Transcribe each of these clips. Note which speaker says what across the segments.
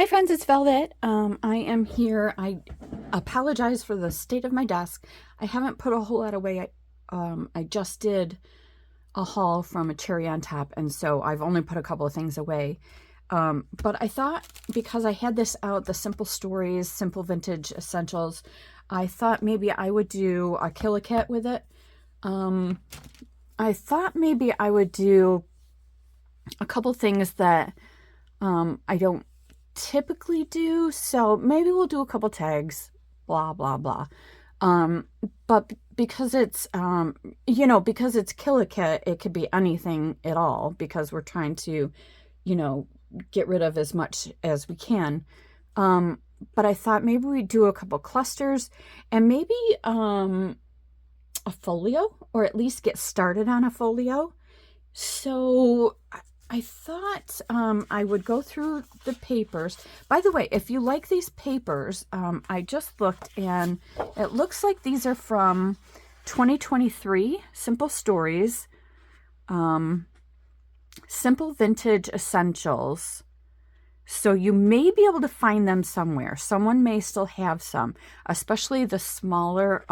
Speaker 1: friends, it's Velvet. I am here. I apologize for the state of my desk. I haven't put a whole lot away. I just did a haul from a cherry on top, and so I've only put a couple of things away. But I thought, because I had this out, the Simple Stories, Simple Vintage Essentials, I thought maybe I would do a Kill-A-Kit with it. I thought maybe I would do a couple things that I don't typically do, so maybe we'll do a couple tags, blah blah blah. But because it's because it's Kill-A-Kit, it could be anything at all, because we're trying to get rid of as much as we can. But I thought maybe we'd do a couple clusters and maybe a folio, or at least get started on a folio. So I thought I would go through the papers. By the way, if you like these papers, I just looked and it looks like these are from 2023, Simple Stories, Simple Vintage Essentials. So you may be able to find them somewhere. Someone may still have some, especially the smaller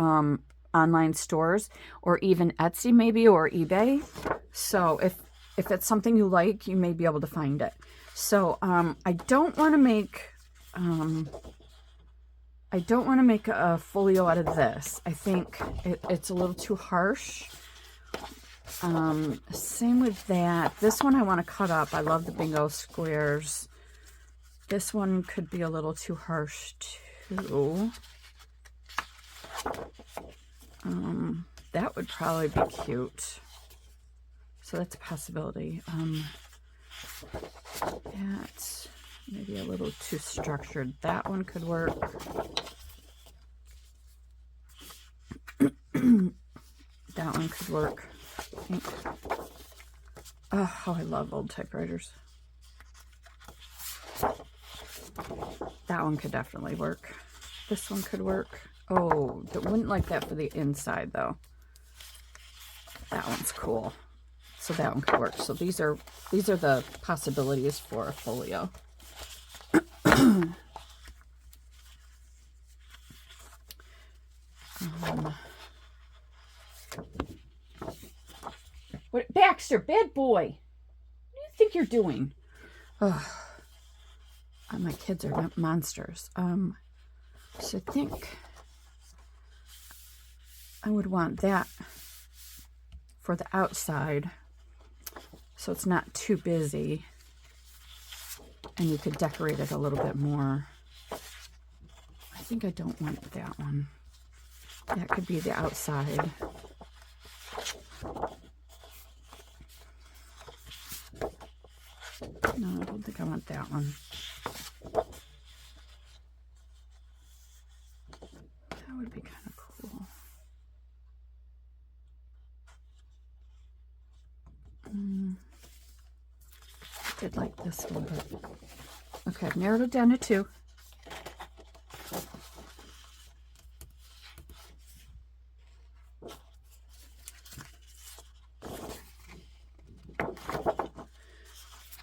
Speaker 1: online stores, or even Etsy maybe, or eBay. So if it's something you like, you may be able to find it. So I don't want to make a folio out of this. I think it's a little too harsh. Same with that. This one I want to cut up. I love the bingo squares. This one could be a little too harsh too. That would probably be cute. So that's a possibility. That's maybe a little too structured. That one could work. That one could work, I think. Oh, how I love old typewriters. That one could definitely work. This one could work. Oh, I wouldn't like that for the inside though. That one's cool. So that one could work. So these are the possibilities for a folio. What, Baxter, bad boy? What do you think you're doing? Oh, my kids are monsters. So I think I would want that for the outside, so it's not too busy, and you could decorate it a little bit more. I think I don't want that one. That could be the outside. No, I don't think I want that one. That would be kind of cool. I did like this one, but okay, I've narrowed it down to 2.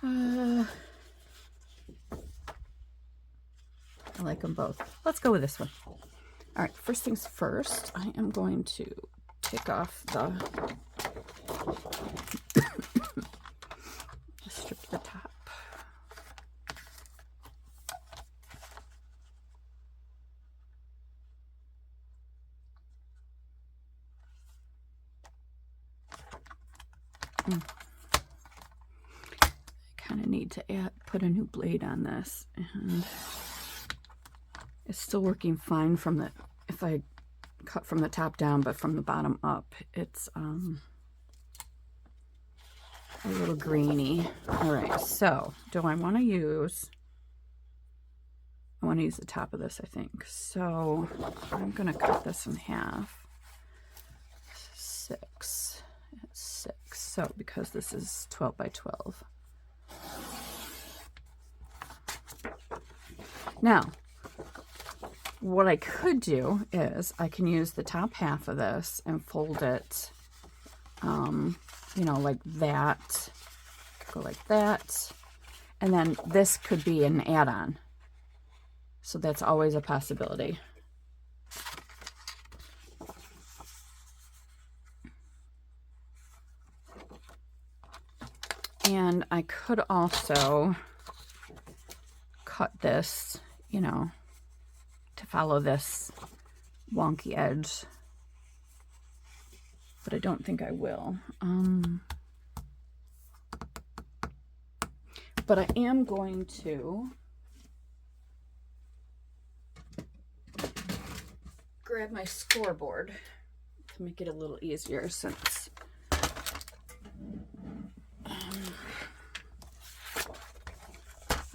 Speaker 1: I like them both. Let's go with this one. All right, first things first, I am going to take off the strip the top. I kind of need to put a new blade on this, and it's still working fine from the, if I cut from the top down, but from the bottom up, it's a little grainy. All right, so do I want to use, I want to use the top of this, I think. So I'm going to cut this in half. 6. So because this is 12 by 12. Now, what I could do is I can use the top half of this and fold it, like that, go like that, and then this could be an add-on. So that's always a possibility. And I could also cut this, you know, to follow this wonky edge, but I don't think I will. But I am going to grab my scoreboard to make it a little easier since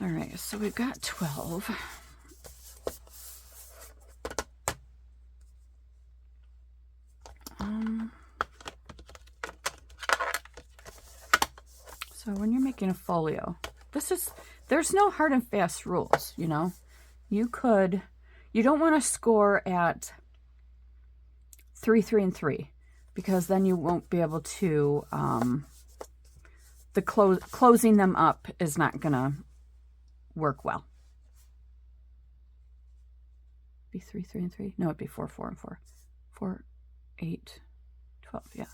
Speaker 1: all right, so we've got 12. So when you're making a folio, there's no hard and fast rules, you know. You don't want to score at 3, 3, and 3, because then you won't be able to, closing them up is not gonna work well. Be 3, 3, and 3? No, it'd be 4, 4, and 4. 4, 8, 12, yeah.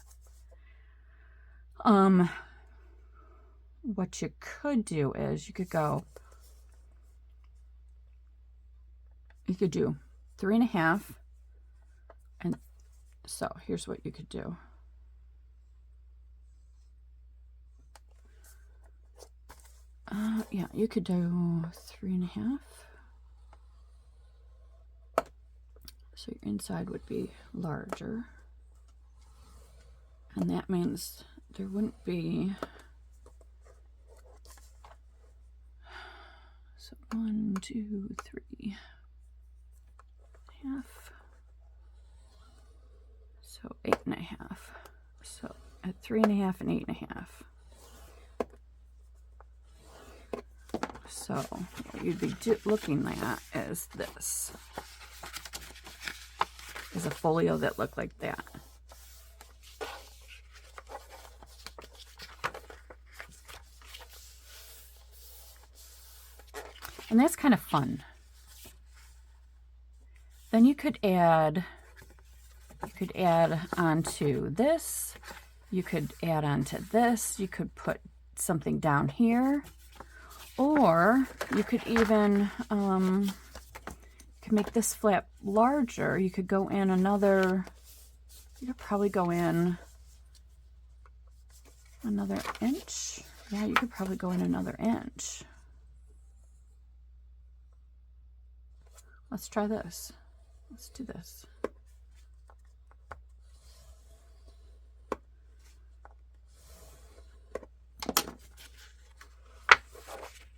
Speaker 1: What you could do is you could do 3.5, and so here's what you could do. Yeah, you could do 3.5. So your inside would be larger, and that means there wouldn't be. So 1, 2, 3, half. So 8.5. So at 3.5 and 8.5. So what you'd be looking at is this. Is a folio that looked like that. And that's kind of fun. Then you could add onto this. You could add onto this. You could put something down here. Or you could even make this flap larger. You could go in another, you could probably go in another inch. Yeah, you could probably go in another inch. Let's try this. Let's do this.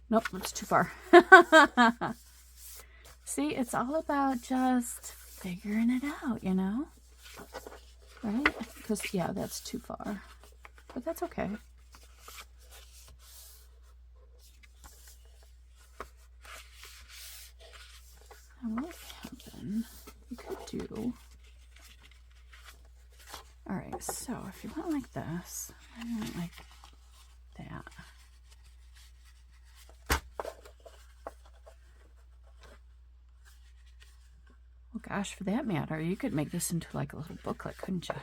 Speaker 1: Nope, that's too far. See, it's all about just figuring it out, you know? Right? Because, yeah, that's too far. But that's okay. Now what happen? You could do... Alright, so if you want like this, I want like that. Well, gosh, for that matter, you could make this into like a little booklet, couldn't you?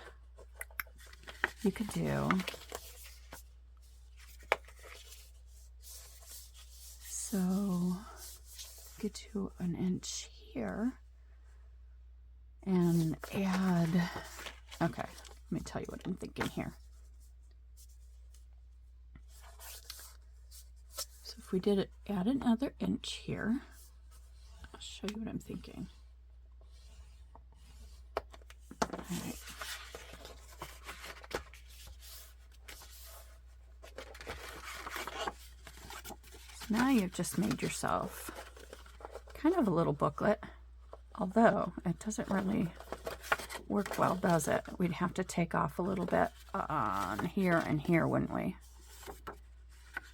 Speaker 1: You could do... So, get to an inch here and add... Okay, let me tell you what I'm thinking here. So if we did it, add another inch here. I'll show you what I'm thinking. All right. So now you've just made yourself kind of a little booklet, although it doesn't really work well, does it? We'd have to take off a little bit on here and here, wouldn't we?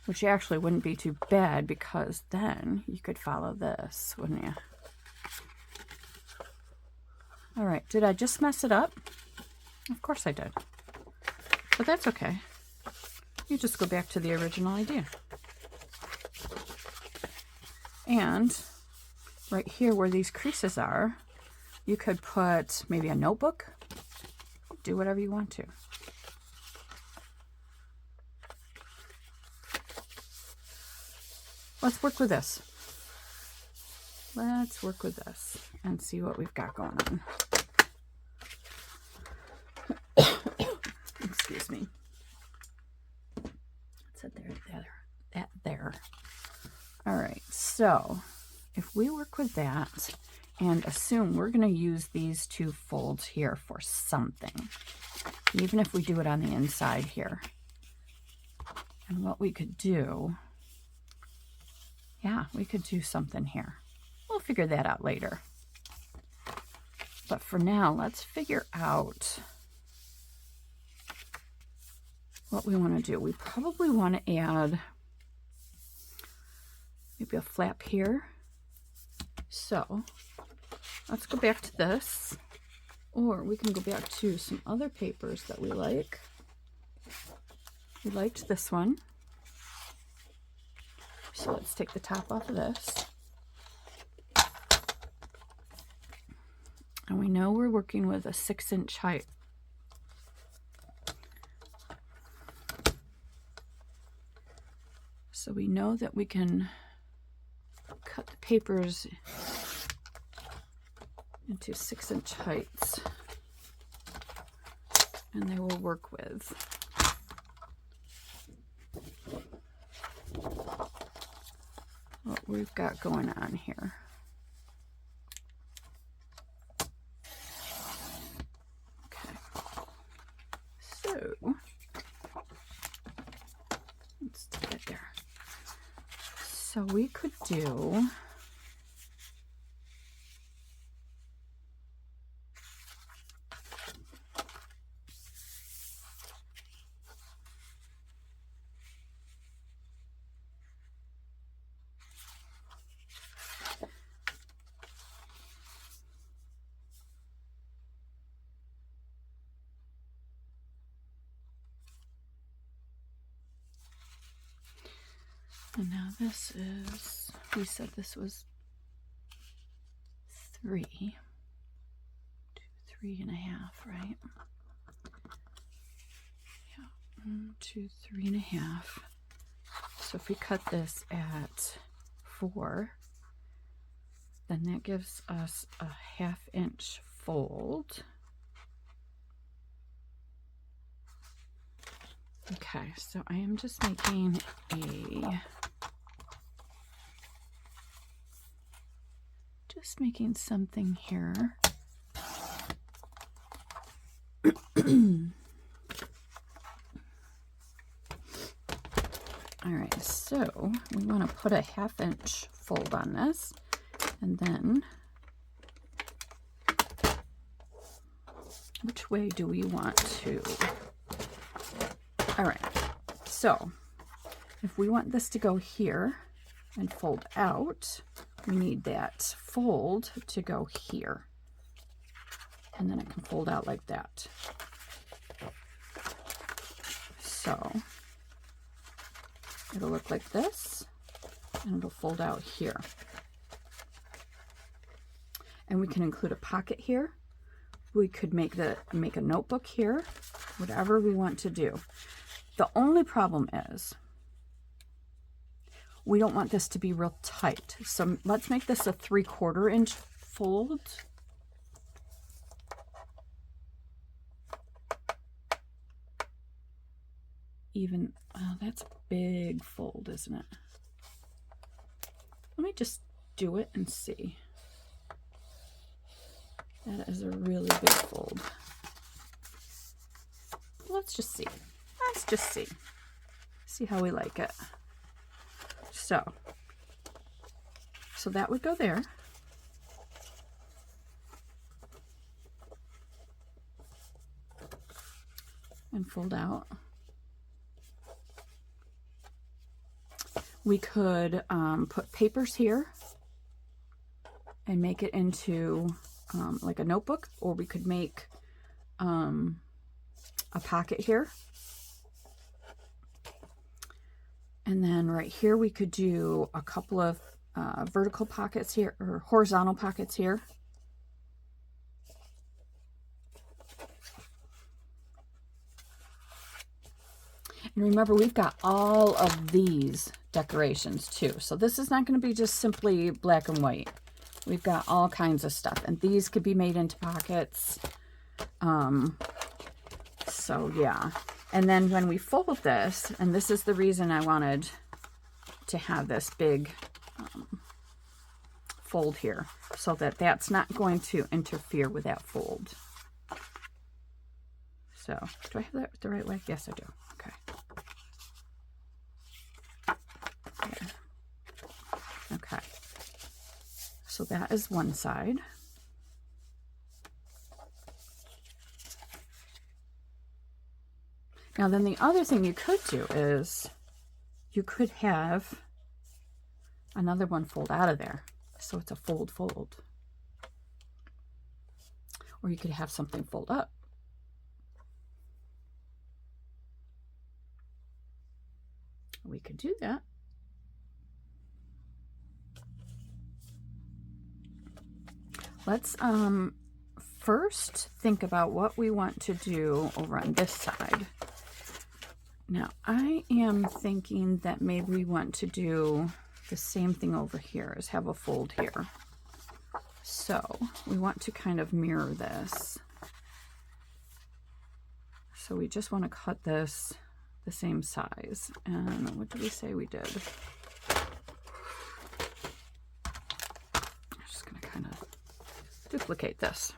Speaker 1: Which actually wouldn't be too bad, because then you could follow this, wouldn't you? All right, did I just mess it up? Of course I did. But that's okay. You just go back to the original idea. And right here where these creases are, you could put maybe a notebook. Do whatever you want to. Let's work with this. Let's work with this and see what we've got going on. Excuse me. Set that there. All right, so if we work with that and assume we're going to use these two folds here for something, even if we do it on the inside here, and what we could do, yeah, we could do something here. We'll figure that out later. But for now, let's figure out what we want to do. We probably want to add maybe a flap here. So let's go back to this, or we can go back to some other papers that we like. We liked this one. So let's take the top off of this. And we know we're working with a 6-inch height. So we know that we can cut the papers into 6-inch heights, and they will work with what we've got going on here. Okay, so let's take it there. So we could do and now this is, we said this was 3.5, right? Yeah, 2, 3.5. So if we cut this at 4, then that gives us a 1/2-inch fold. Okay, so I am just making something here. All right, so we want to put a 1/2-inch fold on this, and then which way do we want to? All right, so if we want this to go here and fold out, we need that fold to go here, and then it can fold out like that. So it'll look like this, and it'll fold out here. And we can include a pocket here. We could make a notebook here, whatever we want to do. The only problem is we don't want this to be real tight. So let's make this a 3/4 inch fold. Even, oh, that's a big fold, isn't it? Let me just do it and see. That is a really big fold. Let's just see. Let's just see. See how we like it. So that would go there. And fold out. We could put papers here and make it into like a notebook, or we could make a pocket here. And then right here we could do a couple of vertical pockets here, or horizontal pockets here. And remember, we've got all of these decorations too. So this is not going to be just simply black and white. We've got all kinds of stuff. And these could be made into pockets. So yeah. And then when we fold this, and this is the reason I wanted to have this big fold here, so that that's not going to interfere with that fold. So, do I have that the right way? Yes, I do. Okay. There. Okay. So that is one side. Now then the other thing you could do is you could have another one fold out of there. So it's a fold. Or you could have something fold up. We could do that. Let's first think about what we want to do over on this side. Now I am thinking that maybe we want to do the same thing over here, is have a fold here. So we want to kind of mirror this. So we just want to cut this the same size. And what did we say we did? I'm just going to kind of duplicate this.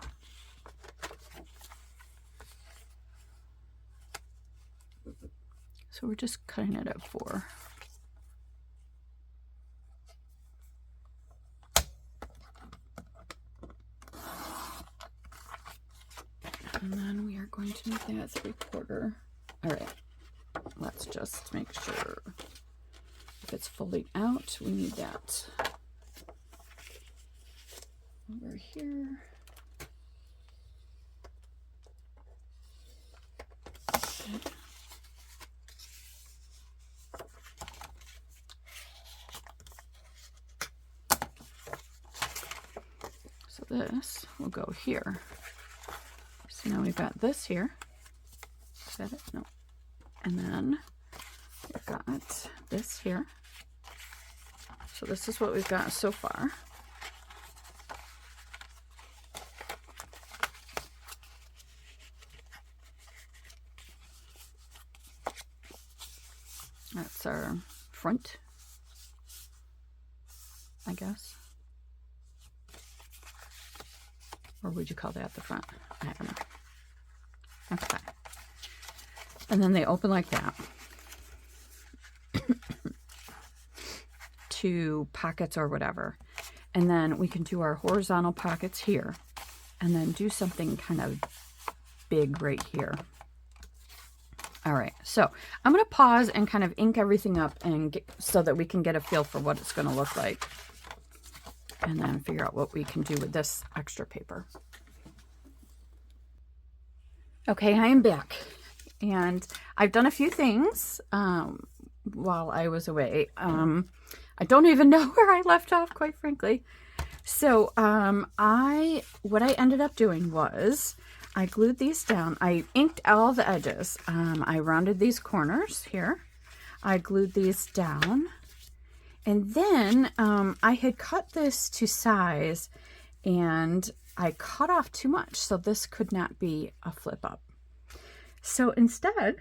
Speaker 1: So we're just cutting it at 4. And then we are going to make that 3/4. All right, let's just make sure if it's folding out, we need that over here. Okay. So this will go here. So now we've got this here. Is that it? No. And then we've got this here. So this is what we've got so far. That's our front, I guess. Or would you call that the front? I don't know. Okay. And then they open like that to pockets or whatever. And then we can do our horizontal pockets here and then do something kind of big right here. All right, so I'm going to pause and kind of ink everything up and so that we can get a feel for what it's going to look like. And then figure out what we can do with this extra paper. Okay, I am back. And I've done a few things while I was away. I don't even know where I left off, quite frankly. So what I ended up doing was I glued these down. I inked all the edges. I rounded these corners here. I glued these down. And then I had cut this to size and I cut off too much, so this could not be a flip up. So instead,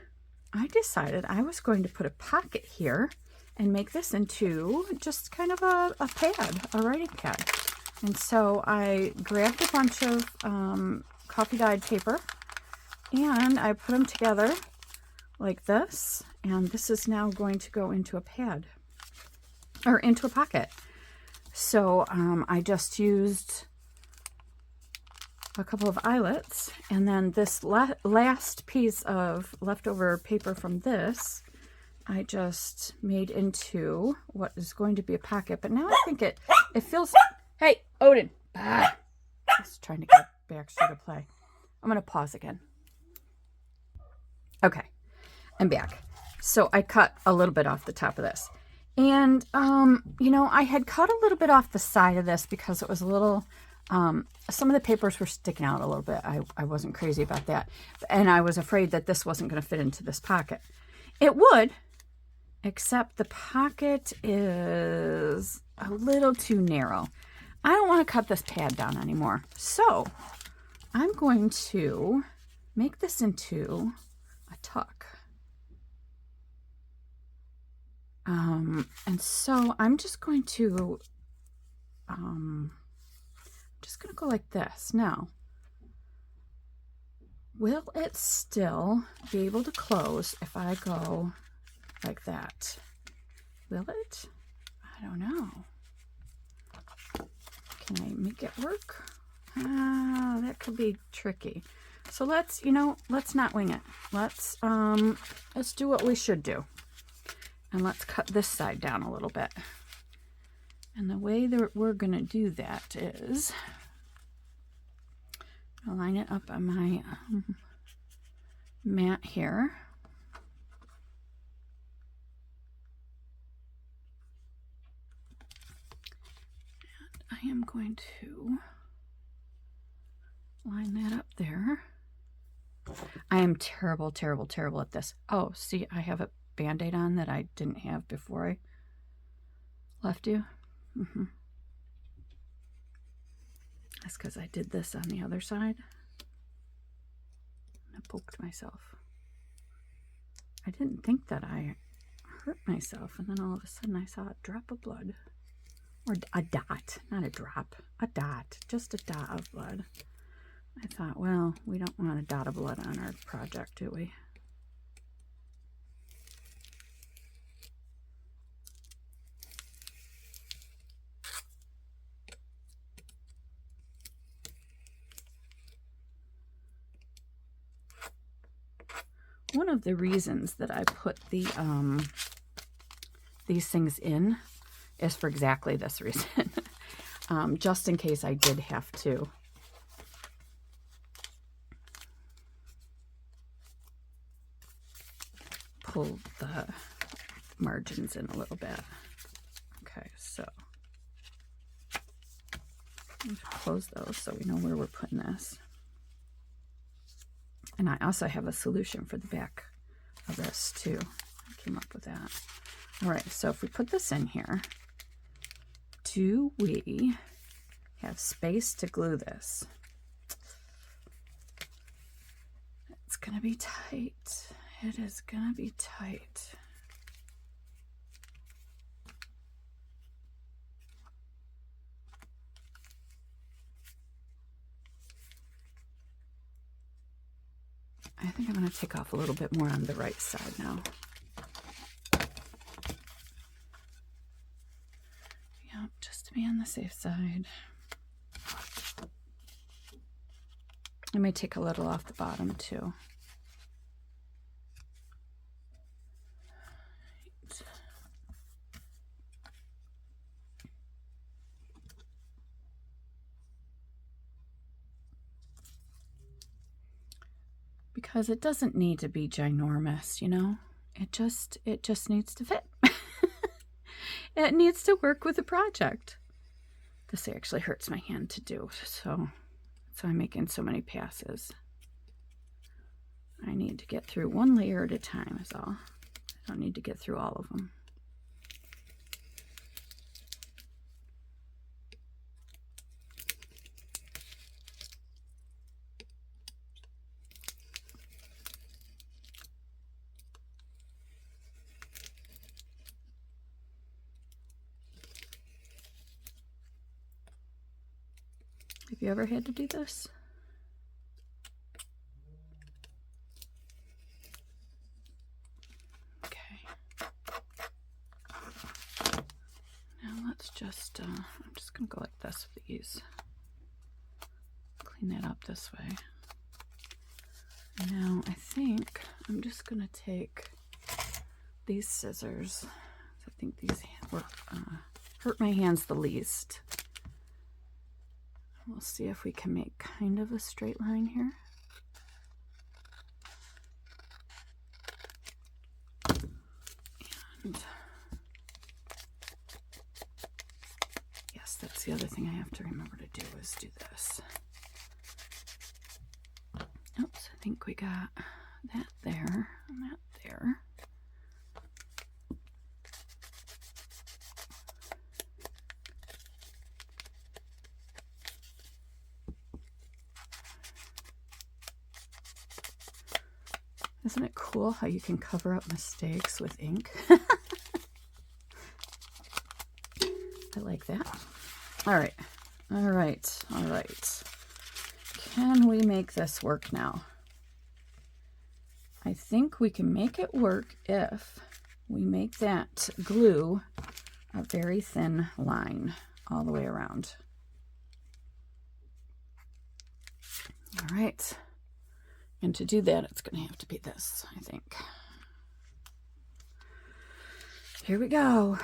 Speaker 1: I decided I was going to put a pocket here and make this into just kind of a pad, a writing pad. And so I grabbed a bunch of coffee dyed paper and I put them together like this. And this is now going to go into a pad. Or into a pocket. So I just used a couple of eyelets, and then this last piece of leftover paper from this I just made into what is going to be a pocket. But now I think it feels... Hey, Odin! Ah, just trying to get Baxter to play. I'm going to pause again. Okay, I'm back. So I cut a little bit off the top of this. And, you know, I had cut a little bit off the side of this because it was a little, some of the papers were sticking out a little bit. I wasn't crazy about that. And I was afraid that this wasn't going to fit into this pocket. It would, except the pocket is a little too narrow. I don't want to cut this pad down anymore. So I'm going to make this into a tuck. And so I'm just going to go like this. Now, will it still be able to close if I go like that? Will it? I don't know. Can I make it work? That could be tricky. So let's not wing it. Let's do what we should do. And let's cut this side down a little bit. And the way that we're going to do that is I'll line it up on my mat here. And I am going to line that up there. I am terrible, terrible, terrible at this. Oh, see, I have a Band-Aid on that I didn't have before I left you. That's because I did this on the other side. I poked myself. I didn't think that I hurt myself, and then all of a sudden I saw a drop of blood. Or a dot, not a drop, a dot, just a dot of blood. I thought, well, we don't want a dot of blood on our project, do we? One of the reasons that I put the these things in is for exactly this reason. Just in case I did have to pull the margins in a little bit. Okay, so let's close those so we know where we're putting this. And I also have a solution for the back of this too. I came up with that. All right, so if we put this in here, do we have space to glue this? It's gonna be tight. It is gonna be tight. I think I'm going to take off a little bit more on the right side now. Yep, just to be on the safe side. I may take a little off the bottom too. Because it doesn't need to be ginormous, you know? It just needs to fit. It needs to work with the project. This actually hurts my hand to do, so I'm making so many passes. I need to get through one layer at a time is all. I don't need to get through all of them. Have you ever had to do this? Okay. Now let's just, I'm just going to go like this with these. Clean that up this way. Now I think I'm just going to take these scissors. I think these will hurt my hands the least. We'll see if we can make kind of a straight line here. And That's the other thing I have to remember to do is do this. Oops, I think we got that there and that there. Isn't it cool how you can cover up mistakes with ink? I like that. All right. All right. All right. Can we make this work now? I think we can make it work if we make that glue a very thin line all the way around. All right. And to do that, it's going to have to be this, I think. Here we go.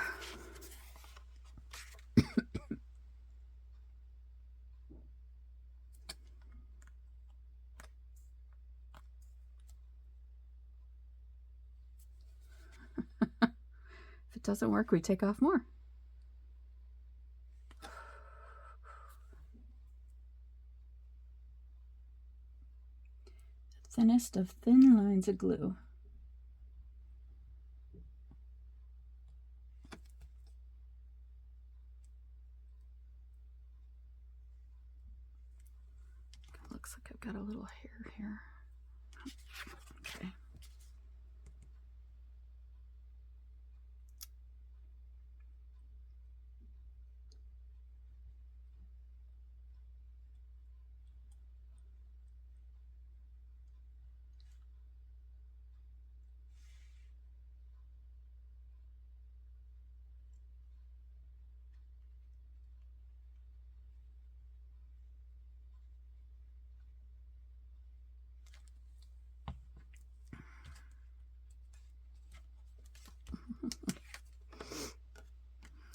Speaker 1: If it doesn't work, we take off more. The thinnest of thin lines of glue. It looks like I've got a little hair here. Okay.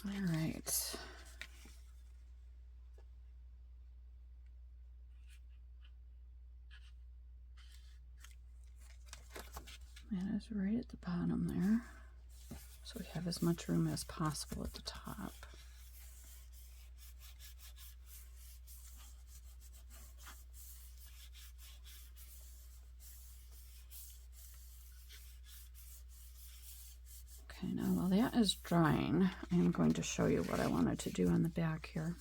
Speaker 1: All right. That is right at the bottom there. So we have as much room as possible at the top. Okay, now while that is drying, I'm going to show you what I wanted to do on the back here.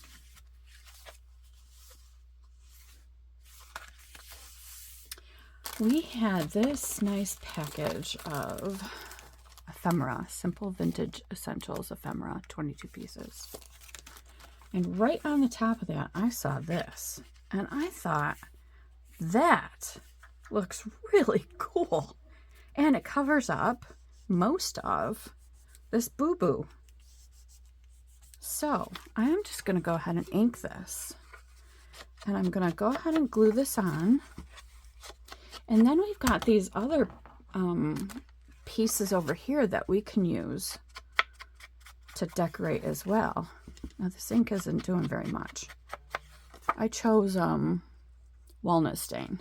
Speaker 1: We had this nice package of ephemera, Simple Vintage Essentials ephemera, 22 pieces. And right on the top of that, I saw this. And I thought, that looks really cool. And it covers up most of this boo-boo. So I'm just going to go ahead and ink this. And I'm going to go ahead and glue this on. And then we've got these other pieces over here that we can use to decorate as well. Now this ink isn't doing very much. I chose walnut stain.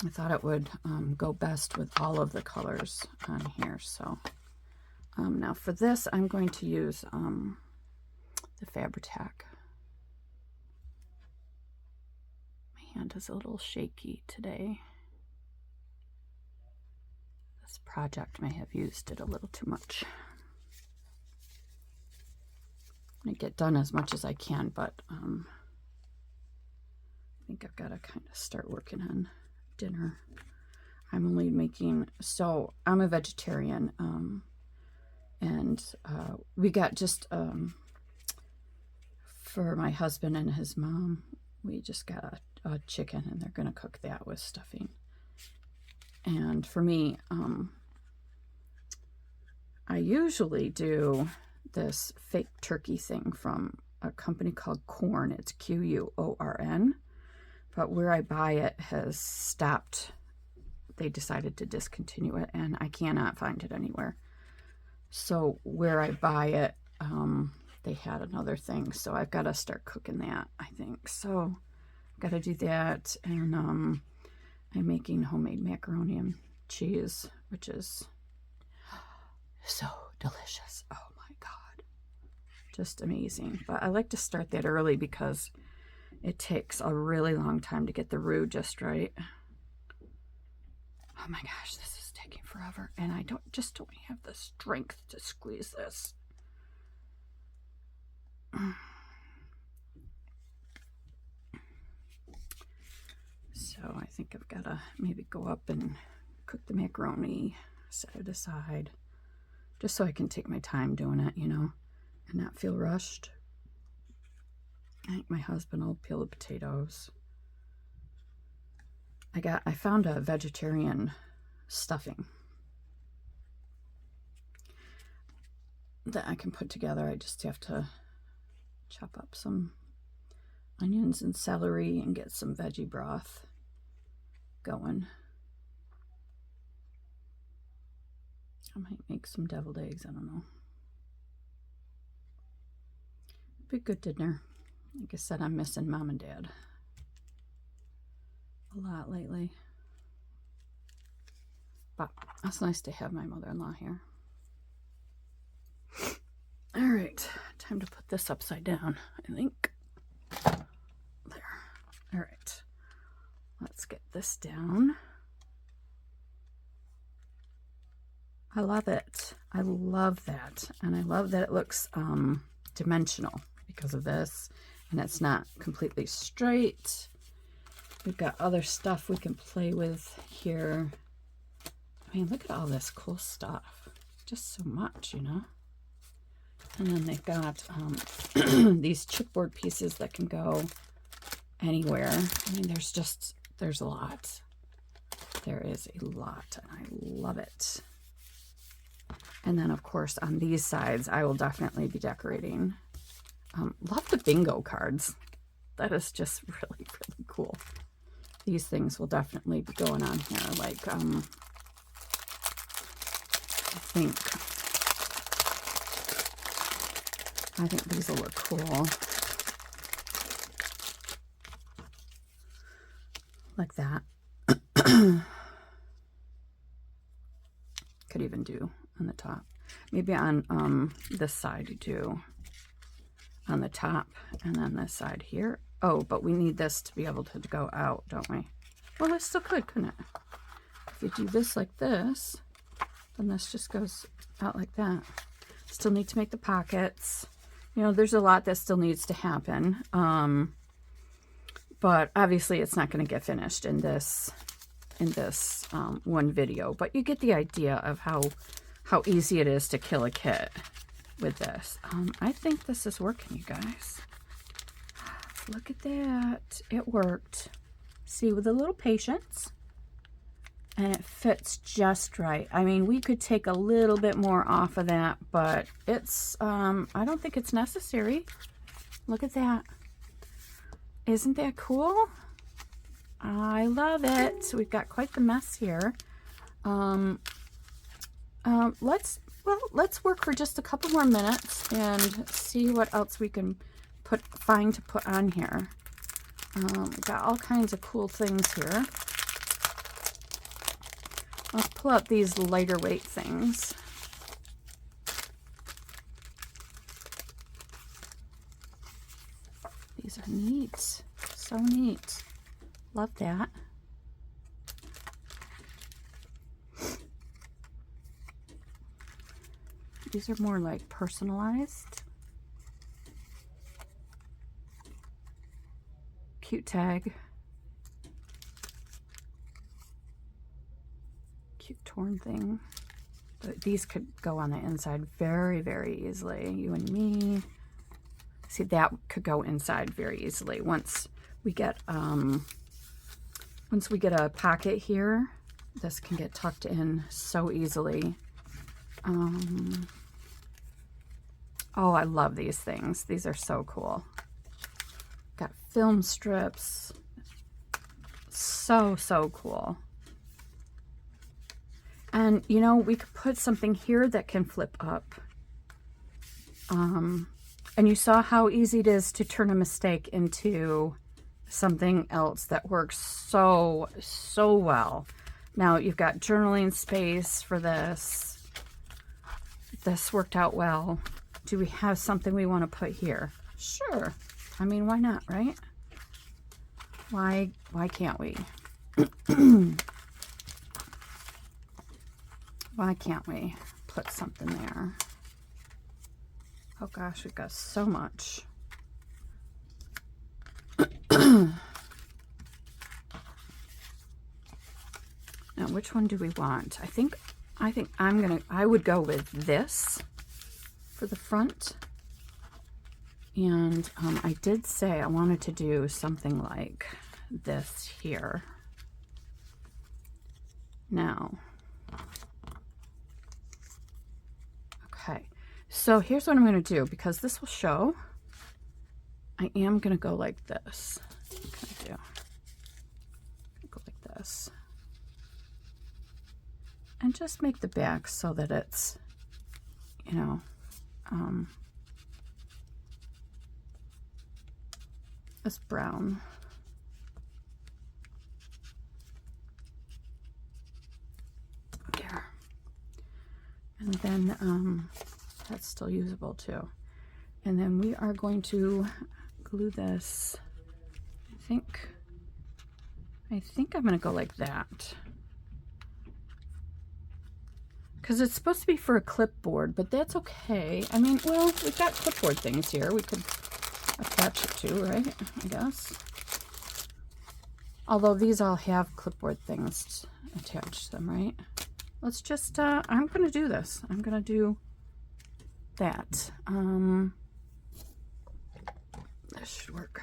Speaker 1: I thought it would go best with all of the colors on here. So now for this, I'm going to use the Fabri-Tac. My hand is a little shaky today. This project may have used it a little too much. I get done as much as I can, but I think I've got to kind of start working on dinner. I'm only making, so I'm a vegetarian, and we got just for my husband and his mom, we just got a chicken, and they're going to cook that with stuffing. And for me, I usually do this fake turkey thing from a company called Quorn. It's Quorn. But where I buy it has stopped. They decided to discontinue it, and I cannot find it anywhere. So where I buy it, they had another thing. So I've got to start cooking that, I think. So I've got to do that. And I'm making homemade macaroni and cheese, which is so delicious. Oh my God. Just amazing. But I like to start that early because it takes a really long time to get the roux just right. Oh my gosh, this is taking forever. And I just don't have the strength to squeeze this. So I think I've got to maybe go up and cook the macaroni, set it aside, just so I can take my time doing it, you know, and not feel rushed. I think my husband will peel the potatoes. I found a vegetarian stuffing that I can put together. I just have to chop up some onions and celery and get some veggie broth going. I might make some deviled eggs, I don't know. Be a good dinner. Like I said, I'm missing Mom and Dad a lot lately. But it's nice to have my mother-in-law here. All right, time to put this upside down, I think. There. All right, let's get this down. I love it. I love that. And I love that it looks dimensional because of this. And it's not completely straight. We've got other stuff we can play with here. I mean, look at all this cool stuff. Just so much, you know? And then they've got these chipboard pieces that can go anywhere. I mean, there's a lot. There is a lot, and I love it. And then, of course, on these sides, I will definitely be decorating. Love the bingo cards. That is just really, really cool. These things will definitely be going on here. Like, I think these will look cool. Like that. Could even do on the top. Maybe on this side you do on the top, and then this side here. Oh, but we need this to be able to go out, don't we? Well, it still could, couldn't it? If you do this like this, then this just goes out like that. Still need to make the pockets. You know, there's a lot that still needs to happen. But obviously it's not going to get finished in this one video. But you get the idea of how easy it is to kill a kit with this. I think this is working, you guys. Look at that. It worked. See, with a little patience. And it fits just right. I mean, we could take a little bit more off of that, but it's, I don't think it's necessary. Look at that. Isn't that cool? I love it. So we've got quite the mess here. Let's work for just a couple more minutes and see what else we can find to put on here. We've got all kinds of cool things here. Let's pull out these lighter weight things. These are neat. So neat. Love that. These are more like personalized. Cute tag. Cute torn thing. But these could go on the inside very, very easily. You and me. See, that could go inside very easily. Once we get a pocket here, this can get tucked in so easily. Oh, I love these things. These are so cool. Got film strips. So, so cool. And, you know, we could put something here that can flip up. And you saw how easy it is to turn a mistake into something else that works so, so well. Now, you've got journaling space for this. This worked out well. Do we have something we want to put here? Sure. I mean, why not, right? Why can't we? Why can't we put something there? Oh gosh, we've got so much. Now, which one do we want? I think I would go with this for the front. And I did say I wanted to do something like this here. Now, okay, so here's what I'm going to do, because this will show. I am going to go like this. What can I do? Go like this. And just make the back so that it's, you know, this brown. There. And then that's still usable too. And then we are going to glue this. I think I'm going to go like that. Because it's supposed to be for a clipboard, but that's okay. I mean, well, we've got clipboard things here we could attach it to, right? I guess. Although these all have clipboard things attached to them, right? Let's just, I'm going to do this. I'm going to do that. This should work.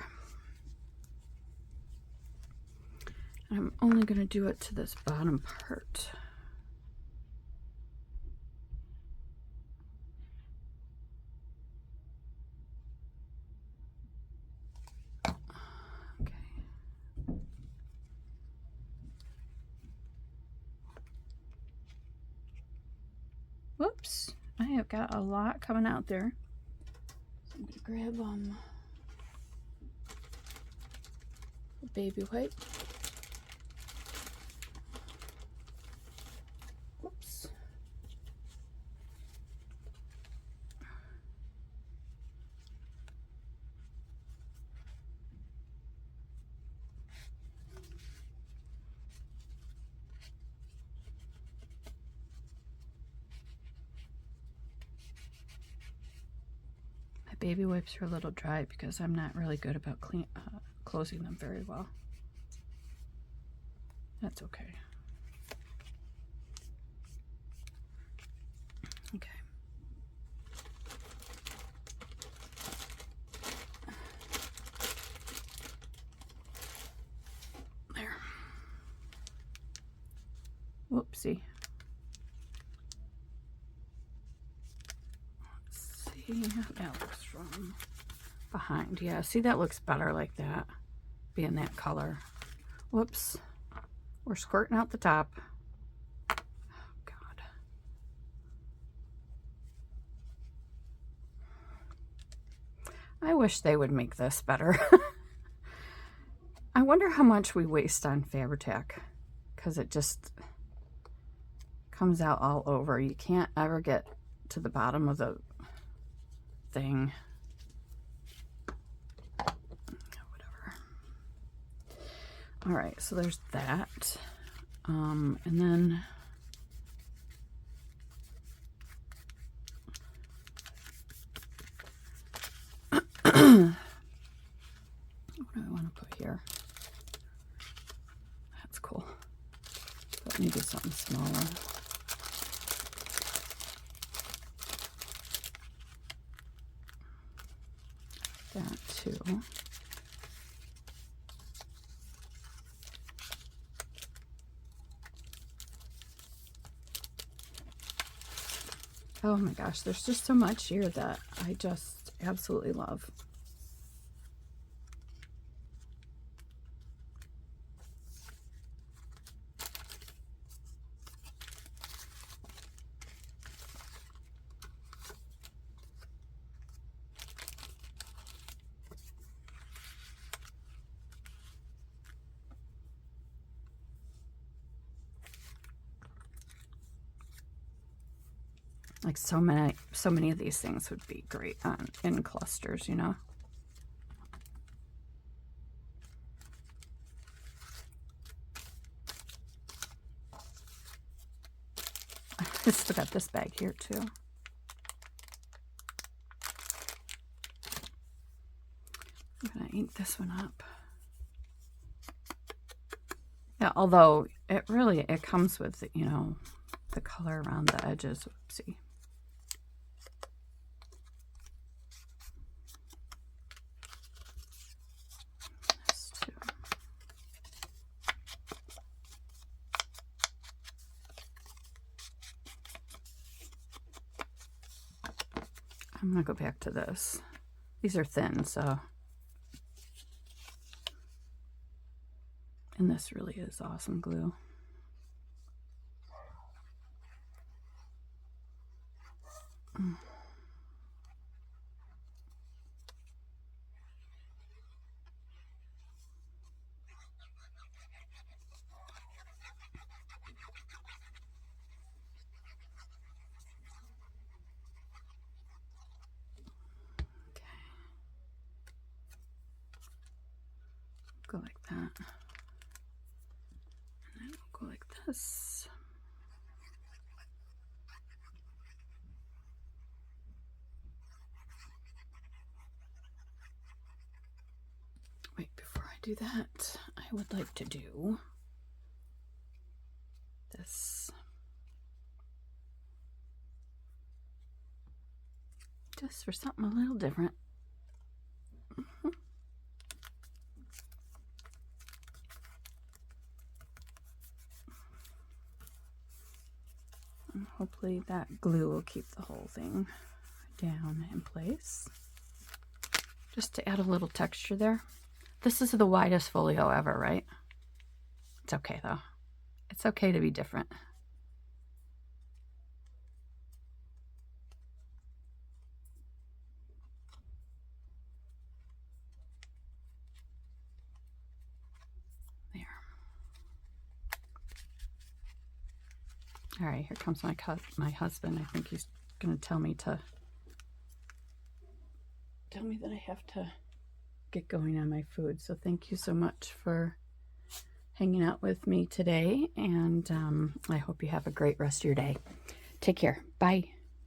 Speaker 1: I'm only going to do it to this bottom part. Whoops, I have got a lot coming out there. So I'm going to grab a baby wipe. Whoops. Baby wipes are a little dry because I'm not really good about closing them very well. That's okay. Okay. There. Whoopsie. That looks from behind. Yeah, see, that looks better like that, being that color. Whoops, we're squirting out the top. Oh God. I wish they would make this better. I wonder how much we waste on Fabri-Tac, because it just comes out all over. You can't ever get to the bottom of the thing. Whatever. All right, so there's that. And then what do I want to put here? That's cool. But maybe something smaller. That too. Oh my gosh, there's just so much here that I just absolutely love. Like so many of these things would be great in clusters, you know. I still got this bag here too. I'm gonna ink this one up. Yeah, although it comes with, you know, the color around the edges. Whoopsie. This too. I'm gonna go back to this. These are thin, so. And this really is awesome glue. Go like that. And then we'll go like this. Wait, before I do that, I would like to do this. Just for something a little different. And hopefully that glue will keep the whole thing down in place. Just to add a little texture there. This is the widest folio ever, right? It's okay though. It's okay to be different. There. All right, here comes my husband. I think he's gonna tell me that I have to get going on my food. So thank you so much for hanging out with me today, and I hope you have a great rest of your day. Take care. Bye.